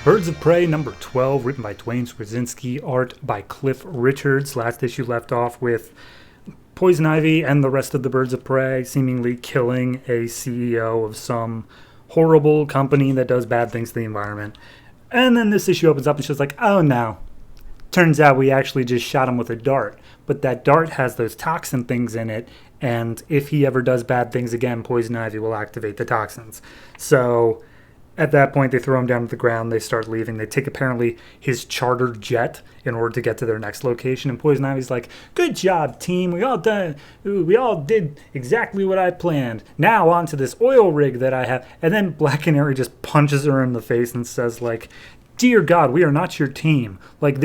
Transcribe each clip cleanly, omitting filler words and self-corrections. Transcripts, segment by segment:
Birds of Prey number 12, written by Dwayne Straczynski, art by Cliff Richards. Last issue left off with Poison Ivy and the rest of the Birds of Prey seemingly killing a CEO of some horrible company that does bad things to the environment. And then this issue opens up and she's like, oh no. Turns out we actually just shot him with a dart. But that dart has those toxin things in it, and if he ever does bad things again, Poison Ivy will activate the toxins. So at that point, they throw him down to the ground. They start leaving. They take apparently his chartered jet in order to get to their next location. And Poison Ivy's like, "Good job, team. We all did exactly what I planned. Now on to this oil rig that I have." And then Black Canary just punches her in the face and says, like, "Dear God, we are not your team. Like,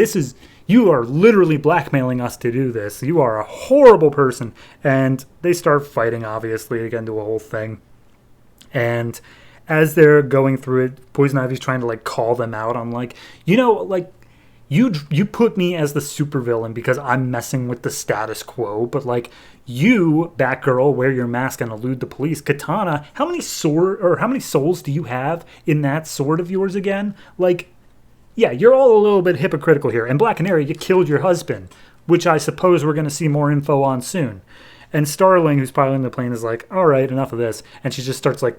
you are literally blackmailing us to do this. You are a horrible person." And they start fighting, obviously, again, to a whole thing. And as they're going through it, Poison Ivy's trying to, like, call them out on, like, you put me as the supervillain because I'm messing with the status quo, but, like, you, Batgirl, wear your mask and elude the police. Katana, how many souls do you have in that sword of yours again? Like, yeah, you're all a little bit hypocritical here. And Black Canary, you killed your husband, which I suppose we're going to see more info on soon. And Starling, who's piloting the plane, is like, all right, enough of this. And she just starts, like,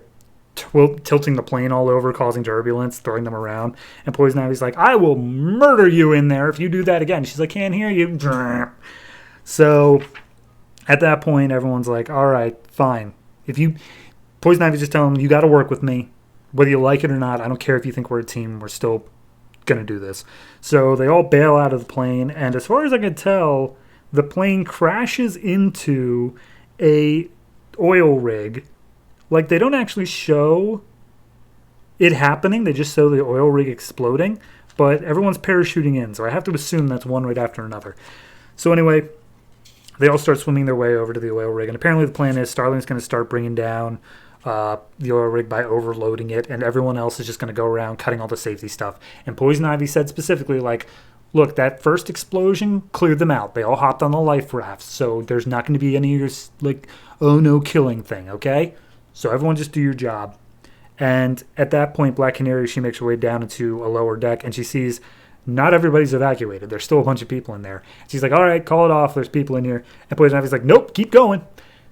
tilting the plane all over, causing turbulence, throwing them around. And Poison Ivy's like, I will murder you in there if you do that again. She's like, can't hear you. So at that point, everyone's like, all right, fine. Poison Ivy's just telling them, you got to work with me. Whether you like it or not, I don't care if you think we're a team. We're still going to do this. So they all bail out of the plane. And as far as I can tell, the plane crashes into a oil rig. Like, they don't actually show it happening. They just show the oil rig exploding. But everyone's parachuting in, so I have to assume that's one right after another. So anyway, they all start swimming their way over to the oil rig. And apparently the plan is Starling's going to start bringing down the oil rig by overloading it. And everyone else is just going to go around cutting all the safety stuff. And Poison Ivy said specifically, like, look, that first explosion cleared them out. They all hopped on the life rafts. So there's not going to be any, like, oh no killing thing, okay? So everyone just do your job. And at that point, Black Canary, she makes her way down into a lower deck, and she sees not everybody's evacuated. There's still a bunch of people in there. She's like, all right, call it off. There's people in here. And Poison Ivy's like, nope, keep going.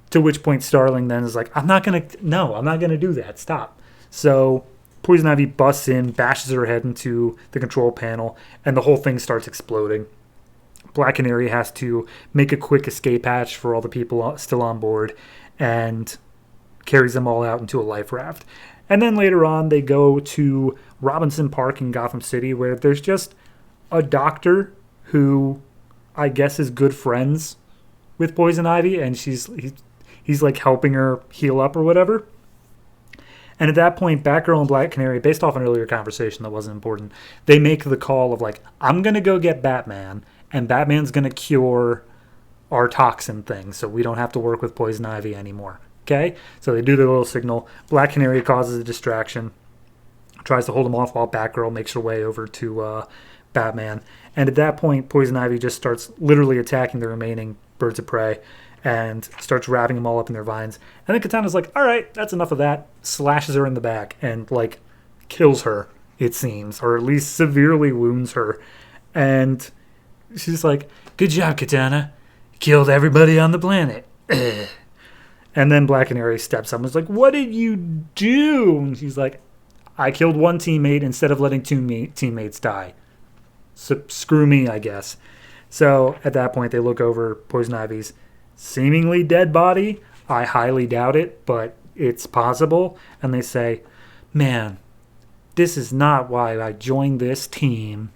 To which point Starling then is like, I'm not going to do that. Stop. So Poison Ivy busts in, bashes her head into the control panel, and the whole thing starts exploding. Black Canary has to make a quick escape hatch for all the people still on board, and carries them all out into a life raft. And then later on, they go to Robinson Park in Gotham City, where there's just a doctor who I guess is good friends with Poison Ivy, and he's like helping her heal up or whatever. And at that point, Batgirl and Black Canary, based off an earlier conversation that wasn't important, they make the call of, like, I'm going to go get Batman, and Batman's going to cure our toxin thing, so we don't have to work with Poison Ivy anymore. Okay, so they do their little signal. Black Canary causes a distraction, tries to hold him off while Batgirl makes her way over to Batman. And at that point, Poison Ivy just starts literally attacking the remaining Birds of Prey and starts wrapping them all up in their vines. And then Katana's like, all right, that's enough of that. Slashes her in the back and, like, kills her, it seems, or at least severely wounds her. And she's like, good job, Katana. Killed everybody on the planet. And then Black Canary steps up and is like, what did you do? And she's like, I killed one teammate instead of letting two teammates die. So screw me, I guess. So at that point, they look over Poison Ivy's seemingly dead body. I highly doubt it, but it's possible. And they say, man, this is not why I joined this team.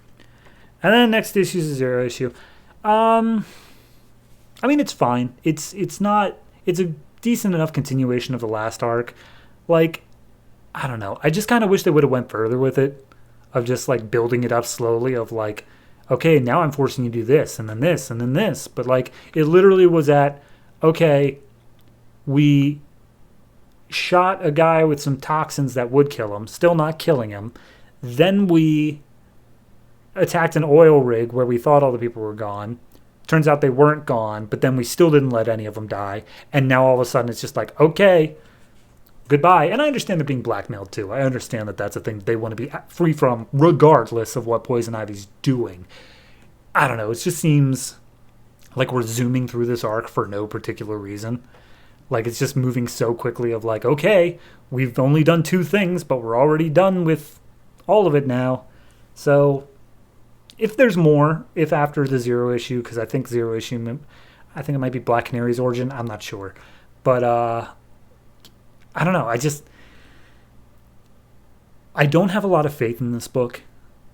And then next issue is a Zero issue. I mean, it's fine. It's a decent enough continuation of the last arc. Like, I don't know. I just kind of wish they would have went further with it, of just, like, building it up slowly, of, like, okay, now I'm forcing you to do this, and then this, and then this. But, like, it literally was at, okay, we shot a guy with some toxins that would kill him, still not killing him. Then we attacked an oil rig where we thought all the people were gone. Turns out they weren't gone, but then we still didn't let any of them die. And now all of a sudden it's just like, okay, goodbye. And I understand they're being blackmailed too. I understand that that's a thing they want to be free from, regardless of what Poison Ivy's doing. I don't know. It just seems like we're zooming through this arc for no particular reason. Like, it's just moving so quickly of like, okay, we've only done 2 things, but we're already done with all of it now. So if there's more, if after the Zero issue, because I think Zero issue, I think it might be Black Canary's origin. I'm not sure. But I don't know. I don't have a lot of faith in this book.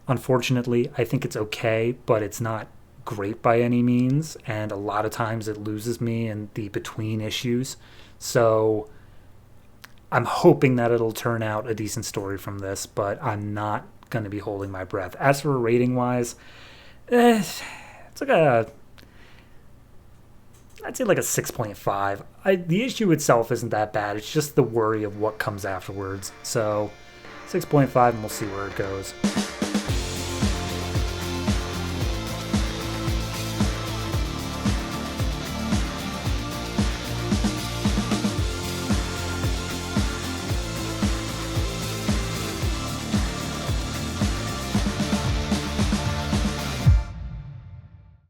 Unfortunately, I think it's okay, but it's not great by any means. And a lot of times it loses me in the between issues. So I'm hoping that it'll turn out a decent story from this, but I'm not going to be holding my breath. As for rating wise, it's like I'd say like a 6.5. The issue itself isn't that bad. It's just the worry of what comes afterwards. So 6.5, and we'll see where it goes.